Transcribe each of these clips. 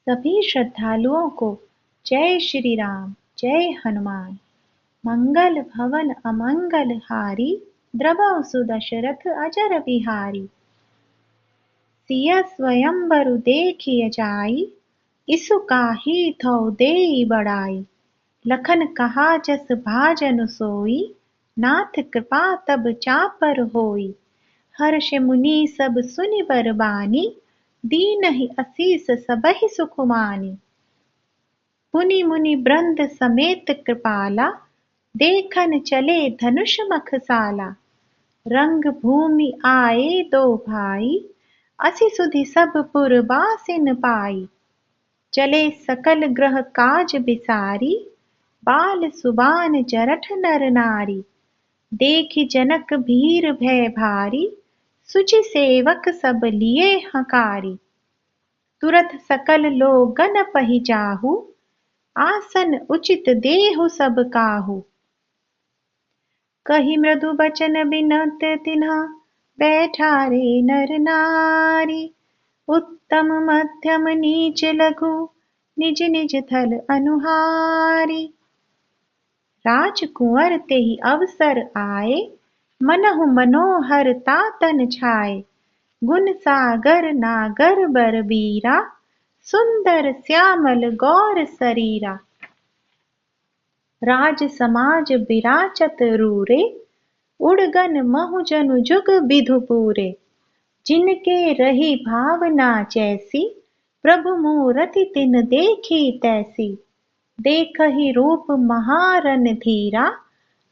सभी श्रद्धालुओं को जय श्री राम, जय हनुमान। मंगल भवन अमंगल हारी, द्रवहु सुदशरथ अजर बिहारी। सिय स्वयंवरु देखिय जाई, इसु काही थौ देई बड़ाई। लखन कहा जस भाजनु सोई, नाथ कृपा तब चापर होई। हर्ष मुनि सब सुनि बर बानी, दीनहि असीस सबहि सुख मानी। पुनि मुनि वृंद समेत कृपाला, देखन चले धनुष मखसाला। रंग भूमि आए दो भाई, असि सुधि सब पुर बासिन पाई। चले सकल ग्रह काज बिसारी, बाल सुबान जरठ नर नारी। देखि जनक भीर भय भारी, सुचि सेवक सब लिए हकारी। तुरत सकल लोगन पहि जाहु, आसन उचित देहु सब काहू। कहि मृदु बचन बिनत तिन्हा, बैठारे नर नारी। उत्तम मध्यम नीच लघु, निज निज थल अनुहारी। राजकुंवर तेहि अवसर आए, मनहु मनोहर तातन छाए। गुण सागर नागर बर बीरा, सुंदर श्यामल गौर शरीरा। राज समाज बिराचत रूरे, उड़गन महु जनु जुग बिधु पूरे। जिनके रही भावना जैसी, प्रभु मूरति तिन देखी तैसी। देखहि रूप महारन धीरा,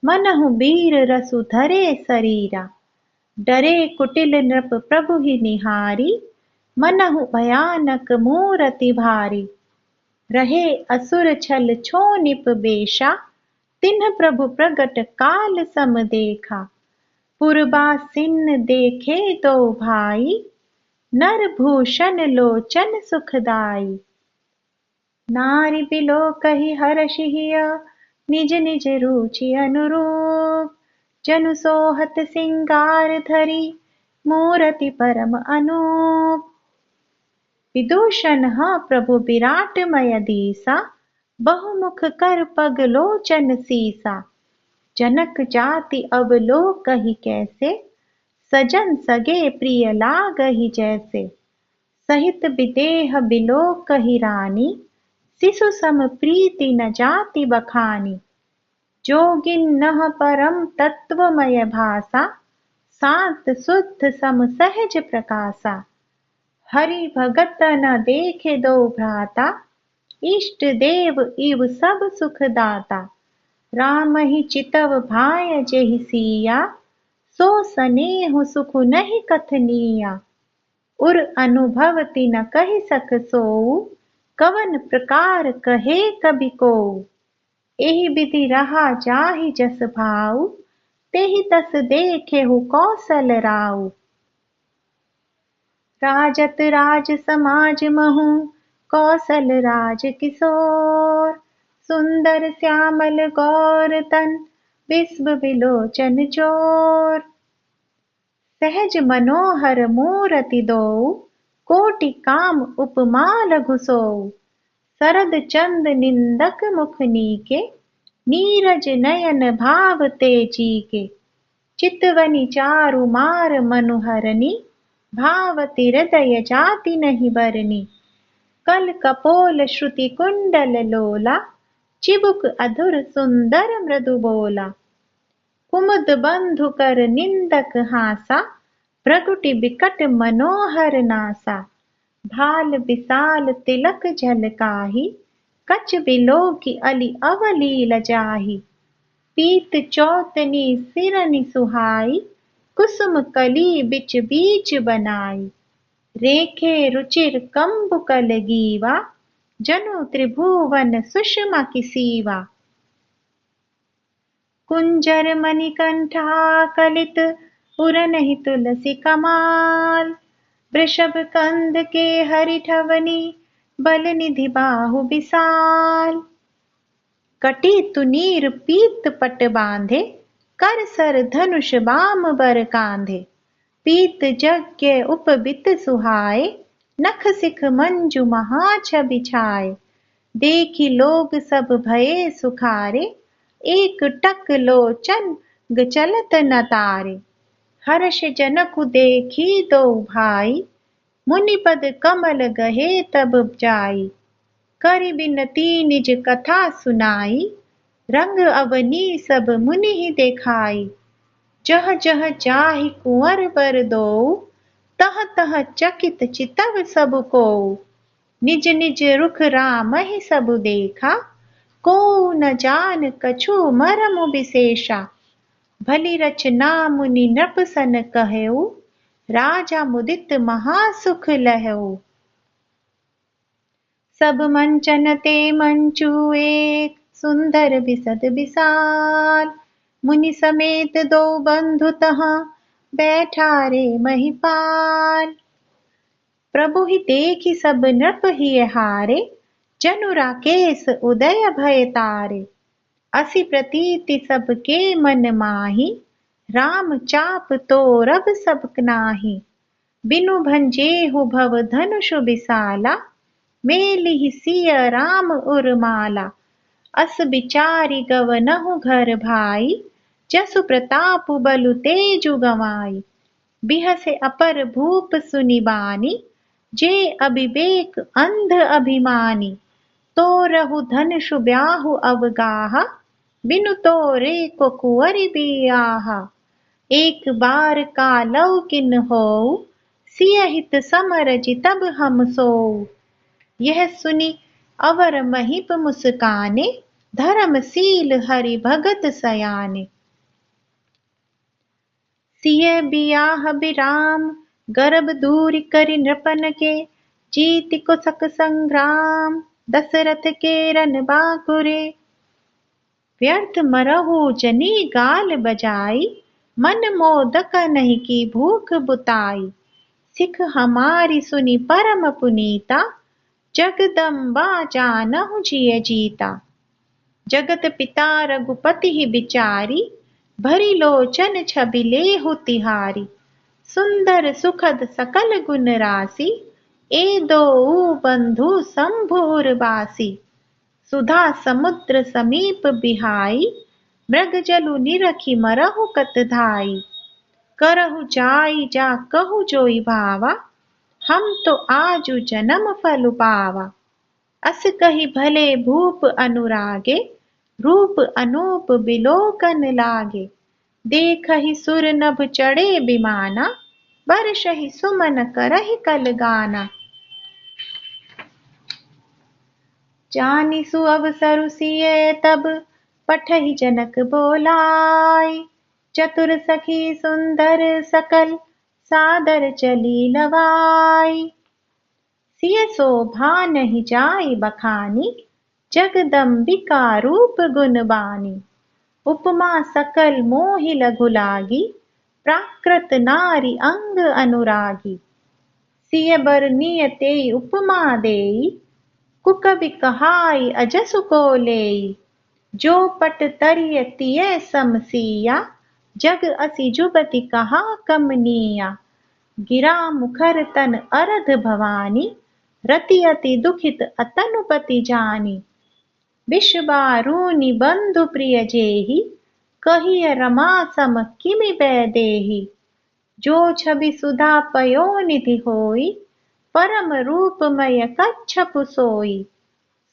मनहु वीर रसु धरे शरीरा। डरे कुटिल नृप प्रभु ही निहारी, मनहु भयानक मूरति भारी। रहे असुर छल छोनिप बेशा, तिन्ह प्रभु प्रगट काल सम देखा। पुरबासिन देखे दो भाई, नर भूषण लोचन सुखदाई। नारी बिलोकहि हर्षि हिय, निज निज रुचि अनुरूप। जनु सोहत सिंगार धरि, मूरति परम अनूप। विदूषण प्रभु विराटमय दीसा, बहुमुख कर पग लोचन सीसा। जनक जाति अवलोकहि कैसे, सजन सगे प्रिय लागहि जैसे। सहित विदेह बिलोकहि रानी, शिशु सम प्रीति न जाति बखानी। जोगिन्नह परम तत्वमय भासा, शांत शुद्ध सम सहज प्रकाशा। हरि भगत न देखे दो भ्राता, इष्ट देव इव सब सुख दाता। राम ही चितव भाय जेहि सिया, सो सनेहु सुख नहीं कथनीया। उर अनुभव तिन कहि सक सोऊ, कवन प्रकार कहे कबि कोऊ। एहि विधि रहा जाहि जस भाऊ, तेहि तस देखेहु कौशल राऊ। राजत राज समाज महु, कौशल राज किशोर। सुंदर श्यामल गौर तन, विश्व विलोचन चोर। सहज मनोहर मूरति दोऊ, कोटि काम उपमा लघु सोऊ। शरद चंद निंदक मुख नीके, नीरज नयन भाव तेजीके। चितवनी चारु मार मनुहरनी, भावति हृदय जाति नहीं बरनी। कल कपोल श्रुति कुंडल लोला, चिबुक अधुर सुंदर मृदु बोला। कुमुद बंधु कर निंदक हासा, भ्रगुटि बिकट मनोहर नासा। भाल विशाल तिलक झलकाहि, कच बिलोकि अली अवलील जाहि। पीत चौतनी सिरनि सुहाई, कुसुम कली बिच बीच बनाई। रेखे रुचिर कंबुकल गीवा, जनु त्रिभुवन सुषमा की सीवा। कुंजर मणिकंठा कलित, उरनहि तुलसी कमाल। वृषभ कंद के हरिठवनी, बल निधि बाहु विशाल। कटी तुनीर पीत पट बांधे, कर सर धनुष बाम बर कांधे। पीत यज्ञ उपबित सुहाए, नख सिख मंजु महाछ बिछाए, देखी लोग सब भये सुखारे, एक टक लोचन चलत न तारे। हर्ष जनकु देखी दो भाई, मुनिपद कमल गहे तब जाई। करि बिनती निज कथा सुनाई, रंग अवनी सब मुनि देखाई। जह जह जाहि कुंवर बर दोउ, तह तह चकित चितव सब कोउ। निज निज रुख रामहि सब देखा, कोउ न जान कछु मरम विशेषा। भली रचना मुनि नृप सन कहेउ, राजा मुदित महासुख लहेउ। सब मंचन ते मंचू एक, सुंदर बिसद बिसाल। मुनि समेत दो बंधु तहाँ, बैठा रे महिपाल। प्रभु ही देखी सब नृप ही हारे, जनु राकेश उदय भय तारे। असी प्रतीति सबके मन माही, राम चाप तोरब सब नाही। बिनु भंजेहु भव धनुषु विशाला, मेलिहि सिय राम उर्माला। अस बिचारी गवनहु घर भाई, जसु प्रतापु बलु तेजु गवाई। बिहसे अपर भूप सुनि बानी, जे अबिबेक अंध अभिमानी। तोरहु धनुषु ब्याहु अवगाहा, बिनु तोरे को कुंवरि बियाहा। एक बार कालौ किन होउ, सिय हित समर जितब हम सोउ। यह सुनी अवर महीप मुस्काने, धर्मशील हरि भगत सयाने। सिय बियाह बिराम, गर्भ दूर करि नृपन के। जीति कुसक संग्राम, दशरथ के रन बाकुरे। व्यर्थ मरहु जनी गाल बजाई, मन मोदक नहीं की भूख बुताई। सिख हमारी सुनी परम पुनीता, जगदम्बा जानहु जिय जीता। जगत पिता रघुपति ही बिचारी, भरी लोचन छबि लेहु तिहारी। सुंदर सुखद सकल गुण राशि, ए दोउ बंधु शंभु उर्वासी। सुधा समुद्र समीप बिहाई, मृग जलु निरखी मरहु कत धाई। करहु जाई जा कहु जोई भावा, हम तो आजु जन्म फल पावा। अस कही भले भूप अनुरागे, रूप अनूप बिलोकन लागे। देखहि सुर नभ चढ़े बिमाना, बरषहि सुमन करहि कल गाना। जानि सुअवसरु सिय तब, पठहि जनक बोलाई। चतुर सखी सुंदर सकल, सादर चली लवाई। सिय शोभा नहीं जाई बखानी, जगदम्बिका रूप गुण बानी। उपमा सकल मोहि लघु लागी, प्राकृत नारी अंग अनुरागी। सिय बर नियते उपमा देई, कुकबि कहाई अजसु को लेई। जो पट तरिय तिय सम सिया, जग असी जुबति कहा कमनीया। गिरा मुखर तन अरध भवानी, रति अति दुखित अतनुपति जानी। विष बारूनि बंधु प्रिय जेहि, कहिय रमा सम किमि बैदेहि। जो छवि सुधा पयोनिधि होई, परम रूपमय कच्छपु सोई।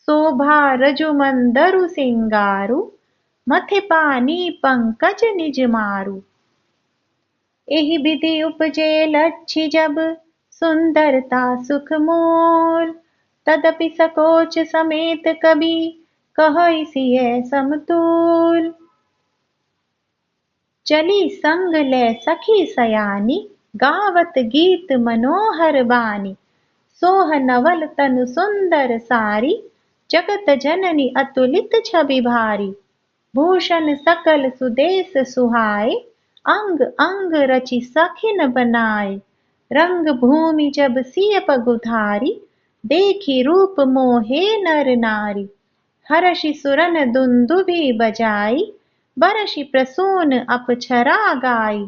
शोभा रजु मंदरु सिंगारु, मथे पानी पंकज निज मारु। एहि विधि उपजे लच्छी जब, सुंदरता सुख मूल। तदपि सकोच समेत कबि, कहै सिय समतुल। चली संग लै सखी सयानी, गावत गीत मनोहर बानी। सोह नवल तनु सुंदर सारी, जगत जननी अतुलित छवि भारी। भूषण सकल सुदेश सुहाए, अंग अंग रचि सखिन बनाए। रंग भूमि जब सिय पगुधारी, देखी रूप मोहे नर नारी। हर्षि सुरन दुंदुभि बजाई, बरषि प्रसून अप्सरा गाई।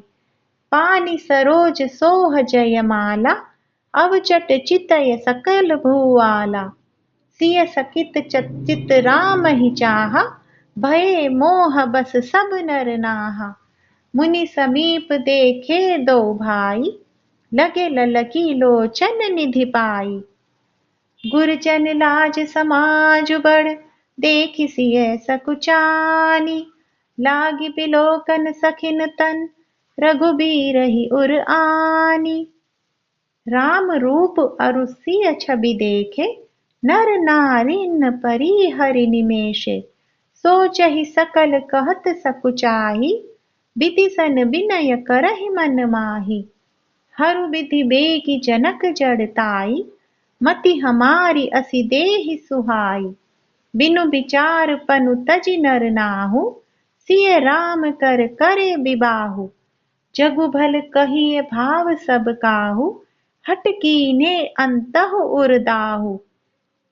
पानी सरोज सोह जयमाला, अवचट चितय सकल भुआला। सिय सकित चित राम ही चाहा, भये मोह बस सब नर नाहा। मुनि समीप देखे दो भाई, लगे ललकी लोचन निधि पाई। गुरजन लाज समाज बड़, देखि सिय सकुचानी। लागी बिलोकन सखिन तन, रघुबीर ही उर आनी। राम रूप अरु सिय छवि देखे, नर नारी न परी हरि निमेषे। सोचहि सकल कहत सकुचाही, विधि सन विनय करहि मन माही। हरु विधि बेगी जनक जड़ताई, मति हमारी असी देहि सुहाई। बिनु विचार पनु तजि नर नाहु, सिय राम कर करे विबाहु। जगु भल कहिए भाव सब काहू, हट कीन्हे अंतहु उरदाहु।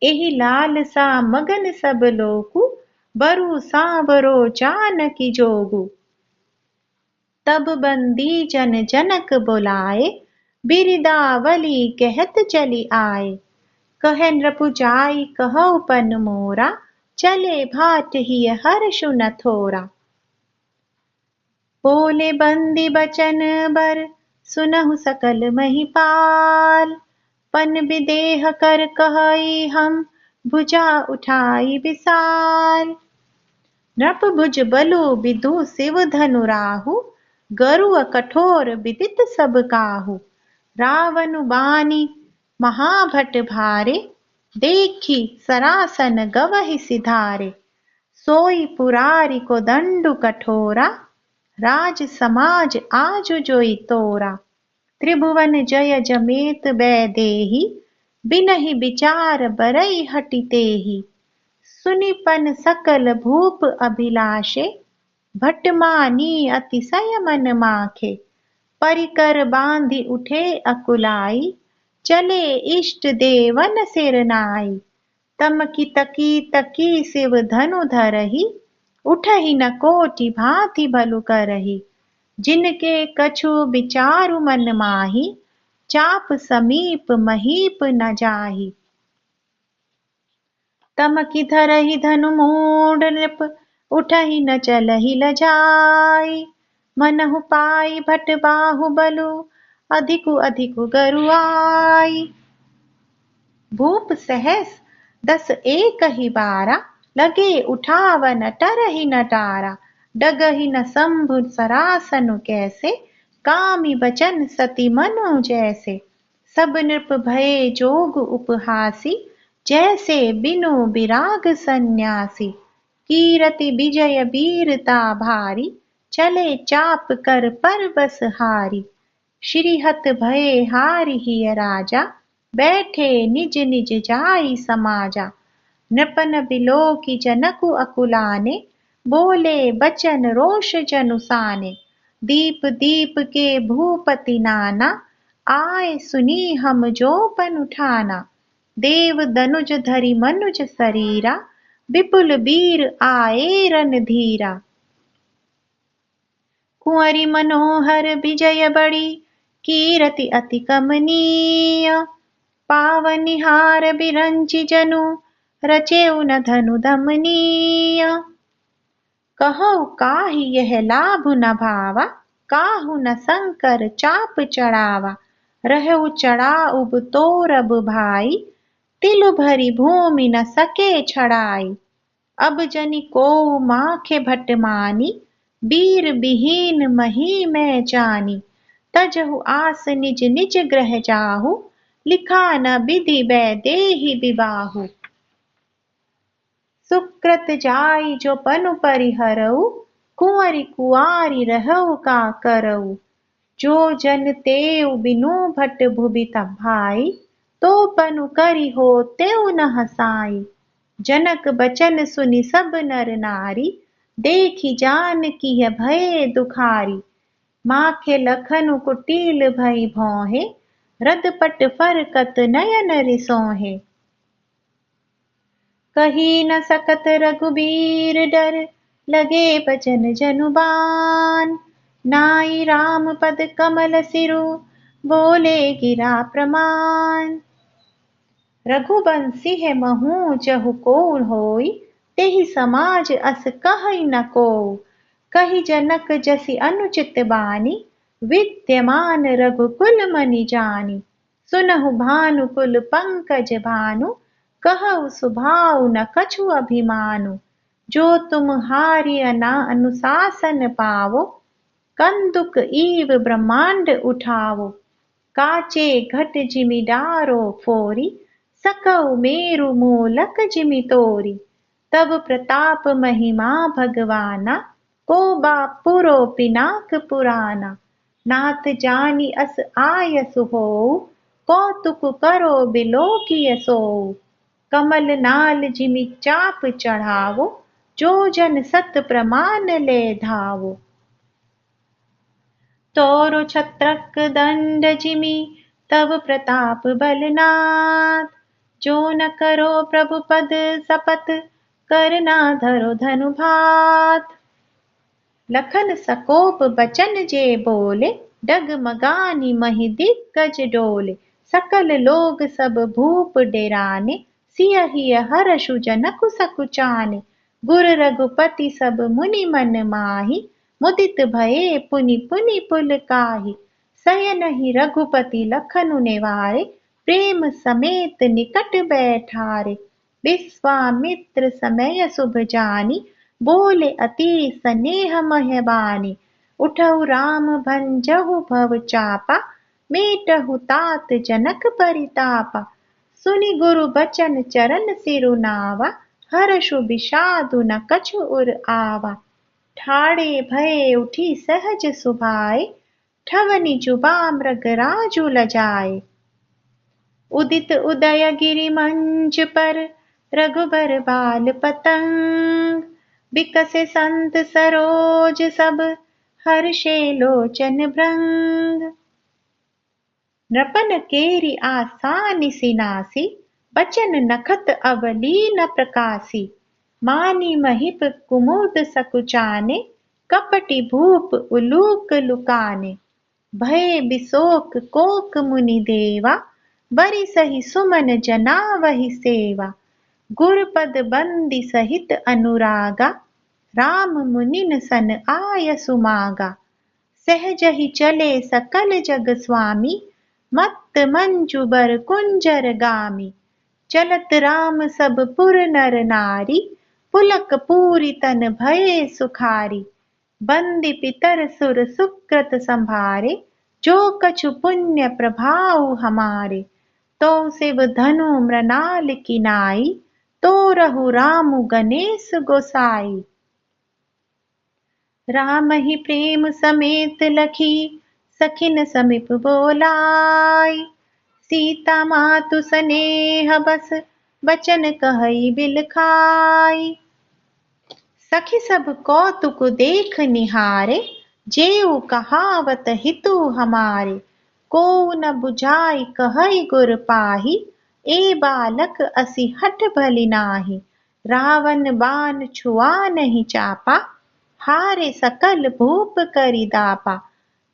एहि लालसा मगन सब लोकु, बरु सांवरो जानकी जोगु। तब बंदी जन जनक बुलाए, बिरदावली कहत चली आए। कहे नृपु जाई कहौ पन मोरा, चले भाट ही हर्षु न थोरा। बोले बंदी बचन बर, सुनहु सकल महिपाल। पन विदेह कर कहई हम, भुजा उठाई विशाल। नृप भुज बलु विदु शिव धनु राहु, गरुड़ कठोर विदित सब काहू। रावण बानी महाभट भारे, देखी सरासन गवहि सिधारे। सोई पुरारी को दंडु कठोरा, राज समाज आजु जोई तोरा। त्रिभुवन जय जमेत बैदेही, बिनहि विचार बरई हटि तेहि। सुनिपन सकल भूप अभिलाषे, भट्टमानी अतिशय मन माखे। परिकर बांधि उठे अकुलाई, चले इष्ट देवन सिर नाई। तमकी तकी तकी शिव धनु धरहि, उठहि न कोटि भांति भलु करहि। जिनके कछु विचारु मन माही, चाप समीप महीप न जाही। तमकी धरहि धनु मूढ़ नृप, उठहि न चलहि लजाई। मनहु पाई भट बाहु बलु, अधिकु अधिकु गरुआई। भूप सहस 10 एकहि बारा, लगे उठावन टरहि न टारा। डगहि न शंभु सरासनु कैसे, कामी बचन सती मनु जैसे। सब नृप भये जोग उपहासी, जैसे बिनु विराग सन्यासी। कीरति विजय वीरता भारी, चले चाप कर परबस हारी। श्रीहत भये हारि हिय राजा, बैठे निज निज जाई समाजा। नृपन बिलोकी जनकु अकुलाने, बोले बचन रोष जनुसाने। दीप दीप के भूपति नाना, आए सुनी हम जो पन उठाना। देव दनुज धरि मनुज शरीरा, विपुल वीर आए रणधीरा। कुंवरी मनोहर विजय बड़ी, कीरति अति कमनीय। पावनिहार बिरंचि जनु, रचेउ न धनु दमनीय। कहौ काहि यह लाभ न भावा, काहू न शंकर चाप चढ़ावा। रहु चढ़ाउब तोरब भाई, तिलु भरी भूमि न सके छड़ाई। अब जनि कोउ माखे भट मानी, वीर विहीन मही मैं जानी। तजहु आस निज निज ग्रह जाहु, लिखा न विधि बैदेही विबाहु। सुकृत जाई जो पनु परिहरऊ, कुंवरी कुआरी रहऊ का करऊ। जो जन तेउ बिनु भट भुवि भाई, तो पनु करि हो तेउ न हसाई। जनक बचन सुनि सब नर नारी, देखि जानकी भये दुखारी। माखे लखनु कुटिल भई भौहे, रदपट फरकत नयन रिसोहे। कही न सकत रघुबीर डर, लगे बचन जनुबान। नाई राम पद कमल सिरु, बोले गिरा प्रमाण। रघुबंसी है महू जहु को होई, तेहि समाज अस कहई न को। कही जनक जसि अनुचित बानी, विद्यमान रघुकुल मनि जानी। सुनहु भानुकुल पंकज भानु, कहु सुभाव न कछु अभिमानु। जो तुम हारि अनुशासन पावो, कंदुक ईव ब्रह्मांड उठावो। काचे घट जिमि डारो फोरी, सकउ मेरु मूलक जिमि तोरी। तब प्रताप महिमा भगवाना, को बा पुरो पिनाक पुराना। नाथ जानी अस आयसु होऊ, कौतुक करो बिलोकिय सोऊ। कमल नाल जिमि चाप चढ़ावो, जो जन सत प्रमाण ले धावो। तोरु छत्रक दंड जिमि, तब प्रताप बलनाथ। जो न करो प्रभु पद सपत, करना धरो धनु भात। लखन सकोप बचन जे बोले, डगमगानी महि दिग्गज डोले। सकल लोग सब भूप डेराने, सियहि हर्षु जनकु सकुचाने। गुर रघुपति सब मुनि मन माहि, मुदित भये पुनि पुनि पुलकाहि। सयनहि रघुपति लखनु नेवारे, प्रेम समेत निकट बैठारे। विश्वामित्र समय शुभ जानी, बोले अति स्नेह महबानी। उठहु राम भंजहु भव चापा, मेटहु तात जनक परितापा। सुनि गुरु बचन चरण सिरु नावा, हर्षु विषादु न कछु उर आवा। ठाड़े भये उठी सहज सुभाए, ठवनि जुबा मृग राजु लजाए। उदित उदय गिरि मंच पर, रघुबर बाल पतंग। बिकसे संत सरोज सब, हर्षे लोचन भृंग। नृपन केरि आसानि सिनासी, बचन नखत अवलीन प्रकाशी। मानी महिप कुमुद सकुचाने, कपटि भूप उलूक लुकाने। भय बिशोक कोक मुनि देवा, बरिसहि सुमन जनावहि सेवा। गुरपद बंदी सहित अनुरागा, राम मुनिन सन आय सुमागा। सहजहि चले सकल जग स्वामी, मत्त मंजु बर कुंजर गामी। चलत राम सब पुर नर नारी, पुलक पूरी तन भये सुखारी। बंदी पितर सुर सुकृत संभारे, जो कछु पुण्य प्रभाव हमारे। तो शिव धनु मृणाल की नाई, तो रहु रामु गणेश गोसाई। राम ही प्रेम समेत लखी, सखिन समीप बोलाई। सीता मातु स्नेह बस, बचन कहई बिलखाई। सखी सब कौतुक देख निहारे, जेऊ कहावत हितु हमारे। को न बुझाई कहई गुर पाही, ए बालक असि हठ भली नाही। रावण बाण छुआ नहीं चापा, हारे सकल भूप करि दापा।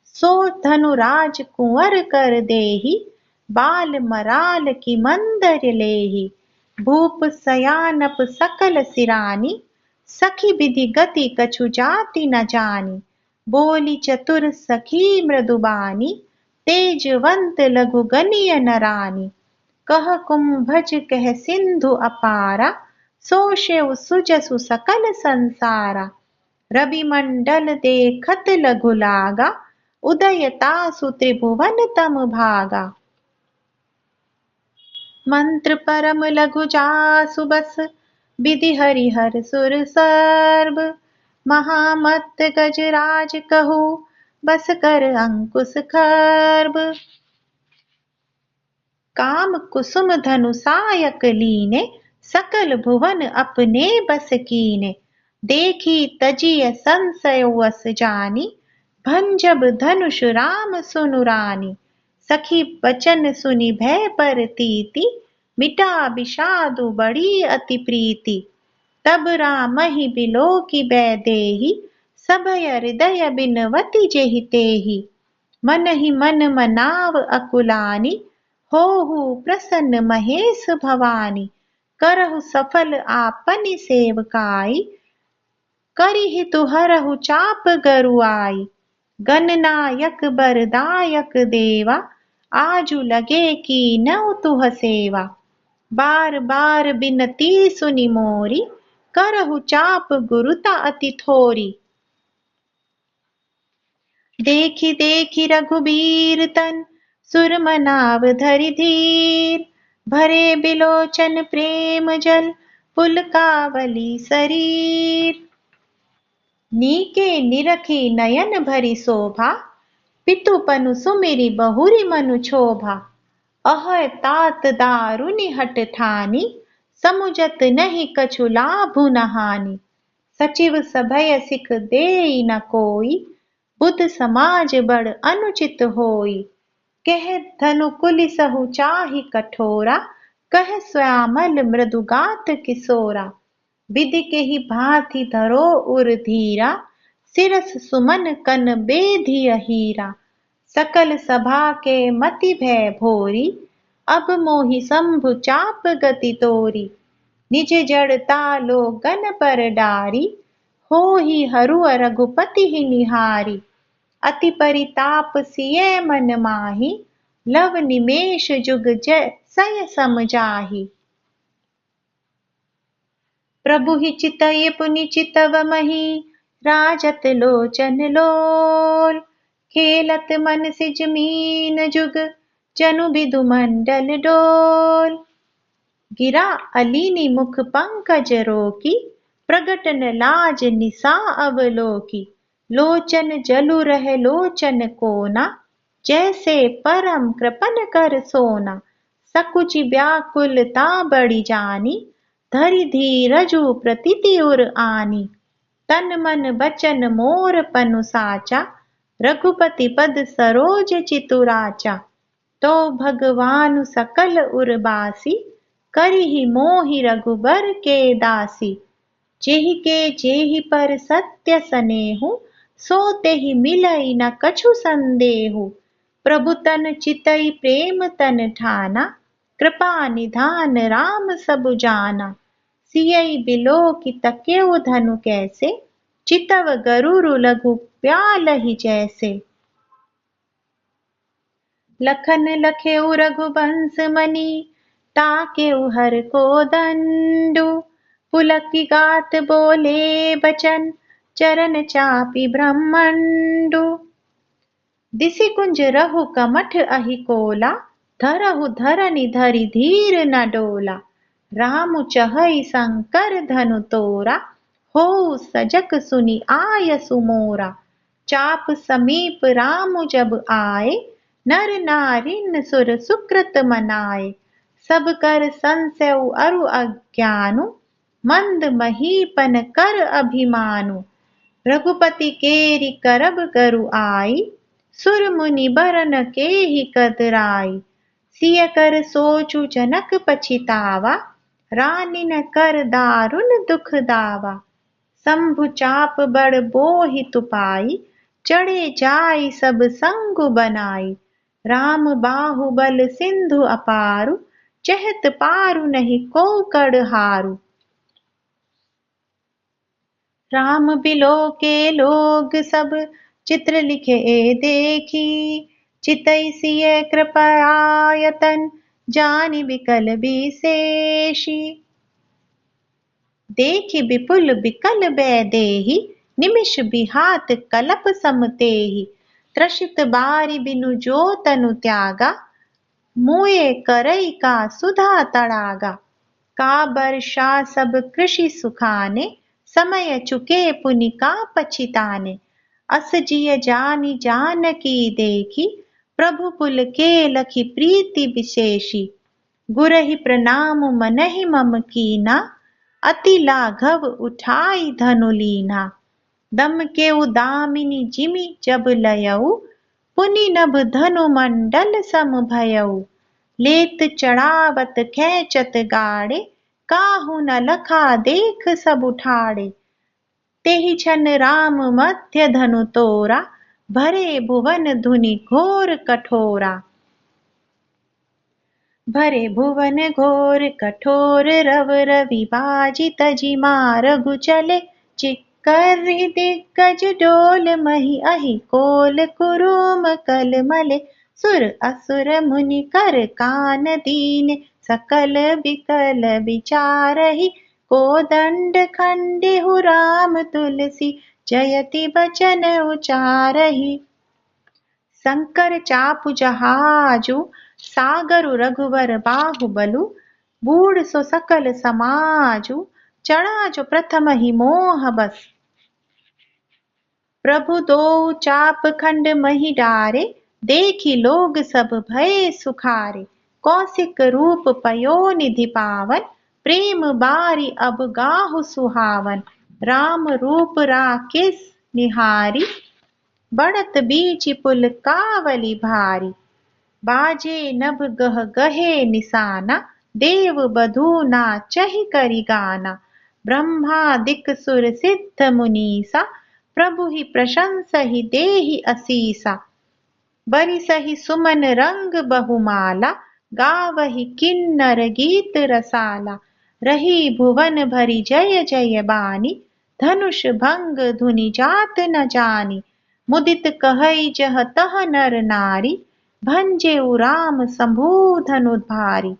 सो धनुराज कुंवर कर देहि, बाल मराल की मंदर लेहि। भूप सयानप सकल सिरानी, सखी विधि गति कछु जाति न जानी। बोली चतुर सखी मृदुबानी, तेजवंत लघु गनिय नरानी। कह कुंभज कह सिंधु अपारा, सो शिव सुजसु सकल संसारा। रवि मंडल देखत लघु लागा, उदय तासु त्रिभुवन तम भागा। मंत्र परम लघु जासु बस, विधि हरिहर सुर सर्ब। महामत्त गजराज कहू, बस कर अंकुश खर्ब। काम कुसुम धनु सायक लीने, सकल भुवन अपने बस कीने। देखी तजिय संशय वस जानी, भंजब धनुष राम सुनु रानी। सखी बचन सुनि भय परतीति, मिटा विषादु बड़ी अति प्रीति। तब रामहि बिलोकि बैदेहि, सभय हृदय बिनवति जेहि तेहि। मन ही मन मनाव अकुलानी, होहु प्रसन्न महेश भवानी। करहु सफल आपनि सेवकाई, करिहि तुहरहु चाप गरुआई। गणनायक बरदायक देवा, आजु लगे की नौ तुह सेवा। बार बार बिनती सुनि मोरी, करहु चाप गुरुता अति थोरी। देखि देखि रघुबीर तन, सुर मनाव धरि धीर। भरे बिलोचन प्रेम जल, पुलकावली शरीर। नीके निरखी नयन भरी शोभा, पितु पनु सुमिरि बहुरि मनु क्षोभा। अहै तात दारुनि हठ ठानी, समुझत नहीं कछु लाभु न हानि। सचिव सभय सिख देई न कोई, बुध समाज बड़ अनुचित होई। कह धनु कुलिसहु चाहि कठोरा, कह श्यामल मृदुगात किशोरा। विधि केहि भांति धरो उर धीरा, सिरस सुमन कन बेधिय हीरा। सकल सभा के मति भय भोरी, अब मोहि शंभु चाप गति तोरी। निज जड़ता लो गन पर डारी, होहि हरु रघुपति ही निहारी। अति परिताप सिय मन माही, लव निमेष जुग सय सम जाहि। प्रभु ही चितय पुनि चितव मही, राजत लोचन लोल। खेलत मन सिज मीन जुग, जनु बिदु मंडल डोल। गिरा अलीनि मुख पंकज रोकी, प्रगट न लाज निसा अवलोकी। लोचन जलु रह लोचन कोना, जैसे परम कृपन कर सोना। सकुचि व्याकुलता बड़ी जानी, धरि धीरजु प्रतिति उर आनी। तन मन बचन मोर पनु साचा, रघुपति पद सरोज चितुराचा। तो भगवानु सकल उर्बासी, करिहि मोहि रघुबर के दासी। जेहि के जेहि पर सत्य सनेहु, सो तेहि मिलई न कछु संदेहु। प्रभु तन चितई प्रेम तन ठाना, कृपा निधान राम सबु जाना। सियई बिलोकि तकेउ धनु कैसे, चितव गरुरु लघु प्यालहि जैसे। लखन लखेउ रघुबंश मणि, ताकेउ हर को दंडु। पुलकि गात बोले बचन, चरण चापि ब्रह्मंडु। दिसि कुंज रहु कमठ अहि कोला, धरहु धरनि धरि धीर न डोला। रामु चहई शंकर धनु तोरा, होऊ सजक सुनि आयसु मोरा। चाप समीप रामु जब आए, नर नारिन सुर सुकृत मनाए। सब कर संशयउ अरु अज्ञानु, मंद महीपन कर अभिमानु। रघुपति केरि करब गरु आई, सुर मुनि बरन केहि कदराई। सिय कर सोचु जनक पछितावा, रानिन कर दारुन दुख दावा। शंभु चाप बड़ बोहि तुपाई, चढ़े जाई सब संगु बनाई। राम बाहुबल सिंधु अपारु, चहत पारु नहीं को कड़ हारु। राम बिलो के लोग सब, चित्र लिखे ए देखी। चितई सिय कृपयायतन, जानि बिकल विशेषी। देखि विपुल बिकल बै देहि, निमिष बिहात कलप सम तेहि। त्रसित बारि बिनु जो तनु त्यागा, मुए करई का सुधा तड़ागा। का वर्षा सब कृषि सुखाने, समय चुके पुनि का पछिताने। अस जिय जानि जानकी देखी, प्रभु पुल के लखि प्रीति विशेषी। गुरहि प्रणाम मनहि मम कीना, अति लाघव उठाई धनु लीना। दम के उदामिनी जिमि जब लयऊ, पुनि नभ धनु मंडल सम भयऊ। लेत चढ़ावत खेचत गाड़े, काहू न लखा देख सब उठाड़े। तेहि छन राम मध्य धनु तोरा, भरे भुवन धुनि घोर कठोरा। भरे भुवन घोर कठोर रव रवि बाजी तजी मारगु चले चिक्कर दिग्गज डोल मही अहि कोल कुरुम कल मले सुर असुर मुनि कर कान दीन सकल बिकल विचारहि कोदंड खंडेहु राम तुलसी जयति बचन उचारहि। शंकर चापु जहाजु सागरु रघुवर बाहुबलु बूढ़ सो सकल समाजु चढ़ा जो प्रथम ही मोह बस। प्रभु दो चाप खंड मही डारे देखी लोग सब भय सुखारे कौशिक रूप पयो निधि पावन प्रेम बारी अब गाहु सुहावन राम रूप राकेश निहारी बढ़त बीच पुल कावली भारी बाजे नभ गह गहे निशाना देव बधू नाचहि करि गाना ब्रह्मादिक सुर सिद्ध मुनीसा प्रभु ही प्रशंसहि देहि असीसा बरिसहि सुमन रंग बहुमाला गावहि किन्नर गीत रसाला रही भुवन भरी जय जय बानी धनुष भंग धुनि जात न जानी मुदित कहै जह तह नर नारी भंजेउ राम शंभु धनु भारी।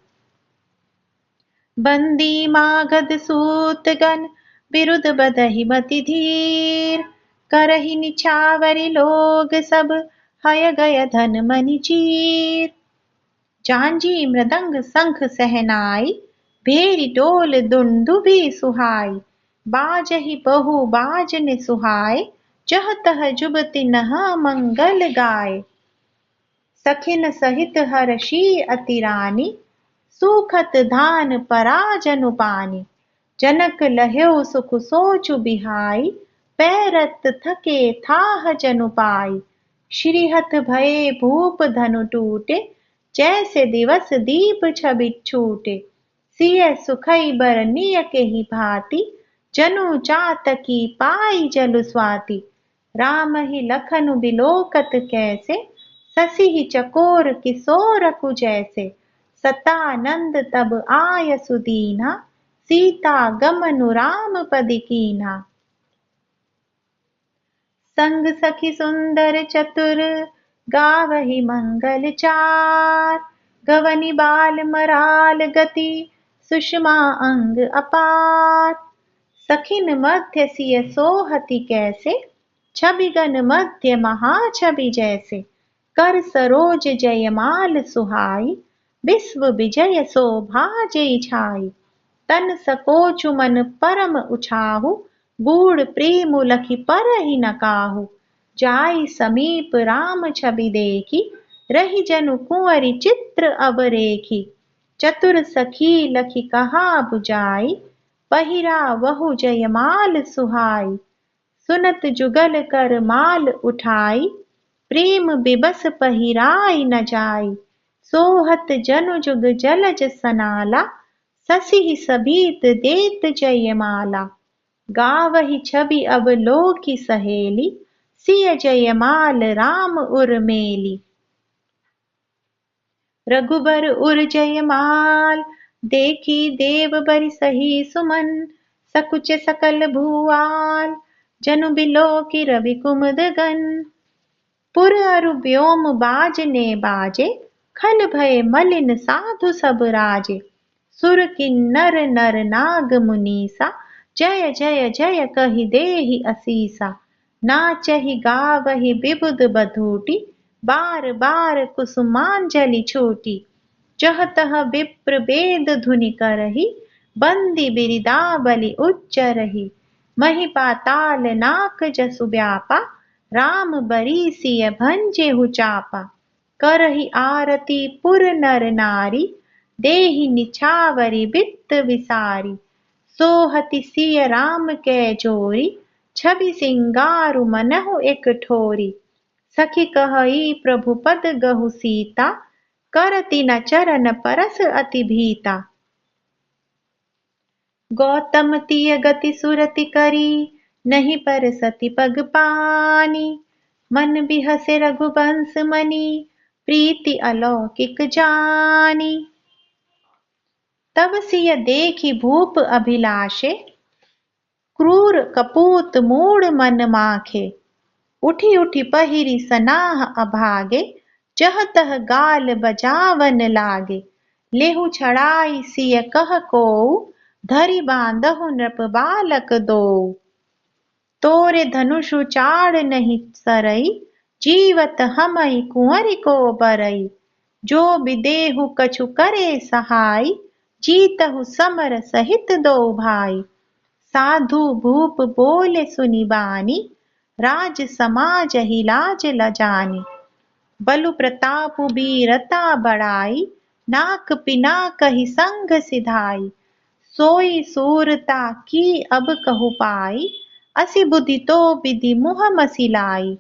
बंदी मागध सूत गण बिरुद बदहि मति धीर करहि निछावरि लोग सब हय गय धन मनि चीर। जांजी मृदंग शंख सहनाई भेरी डोल दुंदुभि सुहाई बाजहि बहु बाजने सुहाय जह तह जुबति नह मंगल गाय। सखिन सहित हर्षि अति रानी सुखत धान पराजनु पानी जनक लह्यो सुख सोचु बिहाई पैरत थके थाह जनु पाई। श्रीहत भये भूप धनु टूटे जैसे दिवस दीप छबि छूटे सिय सुखई बर निय के ही भांति जनु चातकी पाई जलु स्वाति। राम ही लखनु बिलोकत कैसे ससी ही चकोर किशोरकु जैसे सतानंद तब आय सुदीना सीता गमनु राम पदि कीन्हा। संग सखी सुंदर चतुर गावहि मंगल चार गवनि बाल मराल गति सुषमा अंग अपार। सखिन मध्य सिय सोहति कैसे छबिगन मध्य महाछबि जैसे कर सरोज जयमाल सुहाई विश्व विजय शोभा जय छाई। तन सकोचु मन परम उछाहु गूढ़ प्रेम लखि परहि न काहू। जाई समीप राम छवि देखी रही जनु कुंवरी चित्र अब रेखी। चतुर सखी लखि कहा बुझाई पहिरा वहु जयमाल सुहाई। सुनत जुगल कर माल उठाई प्रेम बिबस पहिराई न जाई। सोहत जनु जुग जलज सनाला ससी सबीत देत जयमाला। गावहि छवि अब लोकी सहेली सिय जयमाल राम उर्मेली। रघुबर उर जयमाल देखी देव बरि सही सुमन सकुच सकल भुआल जनु बिलोकी रवि कुमुद गन। पुर अरु व्योम बाजने बाजे खल भय मलिन साधु सब राजे। सुर किन्नर नर नाग मुनीसा जय जय जय कहि देहि असीसा। नाचहि गावहि बिबुद बधूटी बार बार कुसुमांजलि छूटी। जह तह विप्र वेद धुनि करहि बंदी बिरिदाबलि उच्चरहि। महि पाताल नाक जसु व्यापा राम बरीसिय भंजेहु चापा। करहि आरती पुर नर नारी देहि निछावरि वित्त विसारी। सोहति सिय राम कै जोरी छवि सिंगारु मनहु एक ठोरी। सखी कहई प्रभु पद गहु सीता करति न चरण परस अति भीता। गौतम तिय गति सुरति करी नहीं पर सति पग पानी। मन बिहसे रघुबंश मनि, प्रीति अलौकिक जानी। तब सिय देखी भूप अभिलाषे, क्रूर कपूत मूढ़ मन माखे। उठी उठी पहिरी सनाह अभागे, जह तह गाल बजावन लागे। लेहु छड़ाई सिय कह कोउ, धरि बांधहु नृप बालक दोउ। तोरे धनुषु चाड़ नहीं सरई, जीवत हमई कुंवरि को बरई। जो बिदेहु कछु करे सहाय, जीतहु समर सहित दो भाई। साधु भूप बोले सुनि बानी, राज समाज ही लाज लजानी। बलु प्रतापु बीरता बढ़ाई, नाक पिनाक ही संग सिधाई। सोई सूरता की अब कहु पाई, असि बुद्धि तो विधि मुह मसिलाई।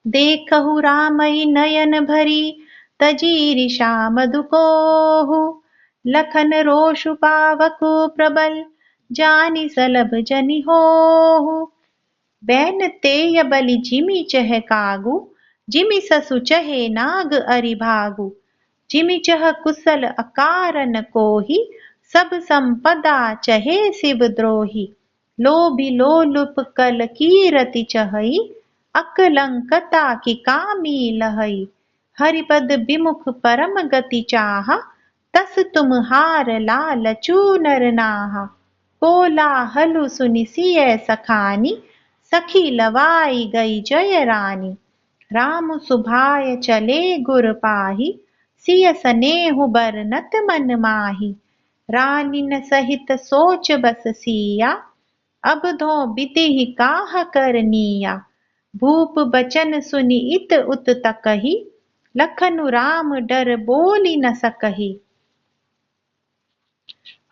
देखहु रामई नयन भरी, तजी ऋषा मधुकोहु। लखन रोषु पावक प्रबल, जानि सलभ जनि होहु। बैन तेय बलि जिमि चह कागु, जिमि ससु चहे नाग अरि भागु। जिमि चह कुशल अकारन कोहि, सब संपदा चहे शिव द्रोही। लोभी लोलुप कल कीरति चहई, अकलंकता की कामी लहई। हरिपद विमुख परम गति चाहा, तस तुम हार लालचू नर नाहा। कोलाहलु सुनि सिय सखानी, सखी लवाई गई जय रानी। राम सुभाय चले गुर पाही, सिय सनेहु बरनत मन माही। रानिन सहित सोच बस सिया, अब धो बिदिहि काह करनिया। भूप बचन सुनि इत उत तकहि, लखनु राम डर बोली न सकहि।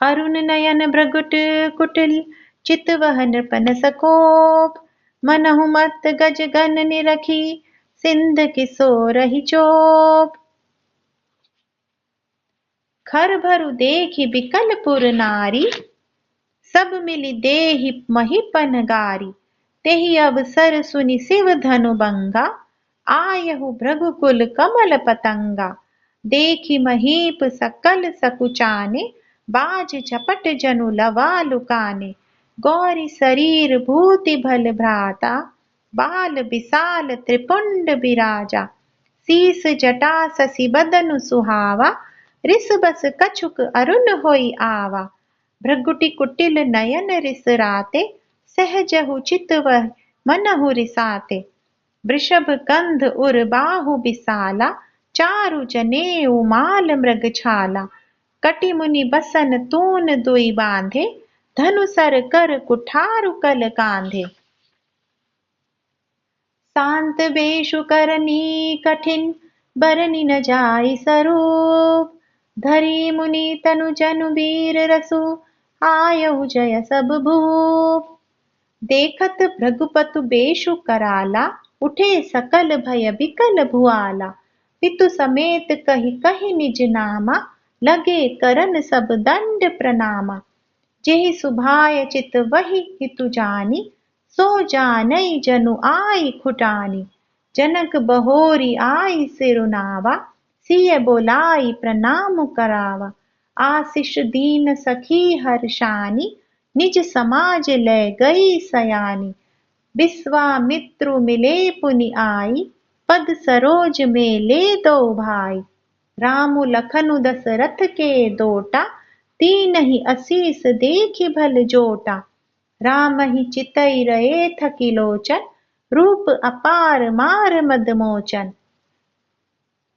अरुण नयन भृगुट कुटिल, चितवह नृपन सकोप। मनहु मत गज गन निरखी, सिंध किशोरहि चोप। खर भरु देखि बिकल पुर नारी, सब मिलि देहि महिपन गारी। तेहि अवसर सुनि शिव धनु बंगा, आयहु भृगुकुल कमल पतंगा। देखि महीप सकल सकुचाने, बाज झपट जनु लवा लुकाने। गौरी शरीर भूति भल भ्राता, बाल विशाल त्रिपुंड बिराजा। शीस जटा शशि बदनु सुहावा, रिस बस कछुक अरुण होई आवा। भृगुटि कुटिल नयन रिस राते, सहजहु चितवह मनहु रिसाते। वृषभ कंध उर बाहु विशाला, चारु जनेऊ माल मृग छाला। कटि मुनि बसन तून दुई बांधे, धनु सर कर कुठारु कल कांधे। शांत वेशु करनी कठिन, बरनि न जाई स्वरूप। धरी मुनि तनु जनु वीर रसु, आयहु जय सब भूप। देखत भृगुपतु बेशु कराला, उठे सकल भय बिकल भुआला। पितु समेत कहि कहि निज नामा, लगे करन सब दंड प्रणामा। जेहि सुभाय चित वही हितु जानी, सो जानई जनु आई खुटानी। जनक बहोरी आई सिरुनावा, सिय बोलाई प्रणाम करावा। आशीष दीन सखी हर्षानी, निज समाज ले गई सयानी। विश्वामित्रु मिले पुनि आई, पद सरोज में ले दो भाई। रामु लखनु दशरथ के दोटा, तीनहि असीस देखि भल जोटा। राम ही चितई रहे थकी लोचन, रूप अपार मार मद मोचन।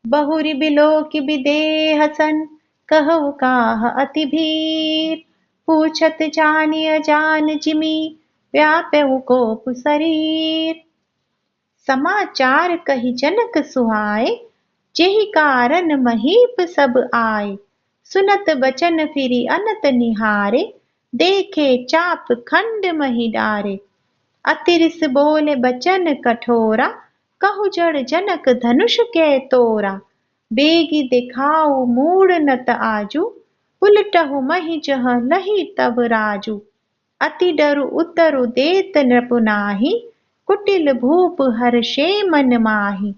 बहुरि बिलोकि बिदेह सन, कहु काह अति भीर। पूछत जानि अजान जिमि, व्यापहु कोप शरीर। समाचार कहि जनक सुहाए, जेहि कारण महीप सब आए। सुनत बचन फिरि अनत निहारे, देखे चाप खंड मही डारे। अति रिस बोले बचन कठोरा, कहु जड़ जनक धनुष के तोरा। बेगी दिखाऊ मूड़ नत आजू, उलटहु मही जह लही तब राजू। अति डरु उतरु देत नृपु नाही, कुटिल भूप हर्षे मन माहि।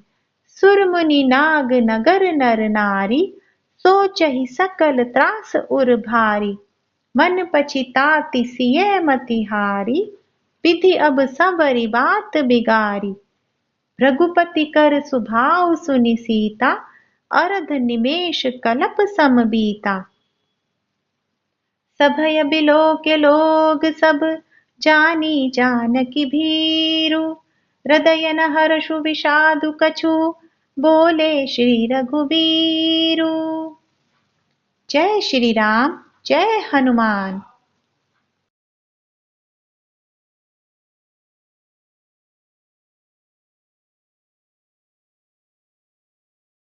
सुर मुनि नाग नगर नर नारी। सोचहि सकल त्रास उर भारी। मन पछिताति सिय मति हारी। विधि अब संवरि बात बिगारी। रघुपति कर सुभाव सुनि सीता। अरध निमेष कलप सम बीता। सभय बिलोके लोग सब। जानी जानकी भीरु। हृदय न हर्षु विषादु कछु। बोले श्री रघुबीरु। जय श्री राम, जय हनुमान।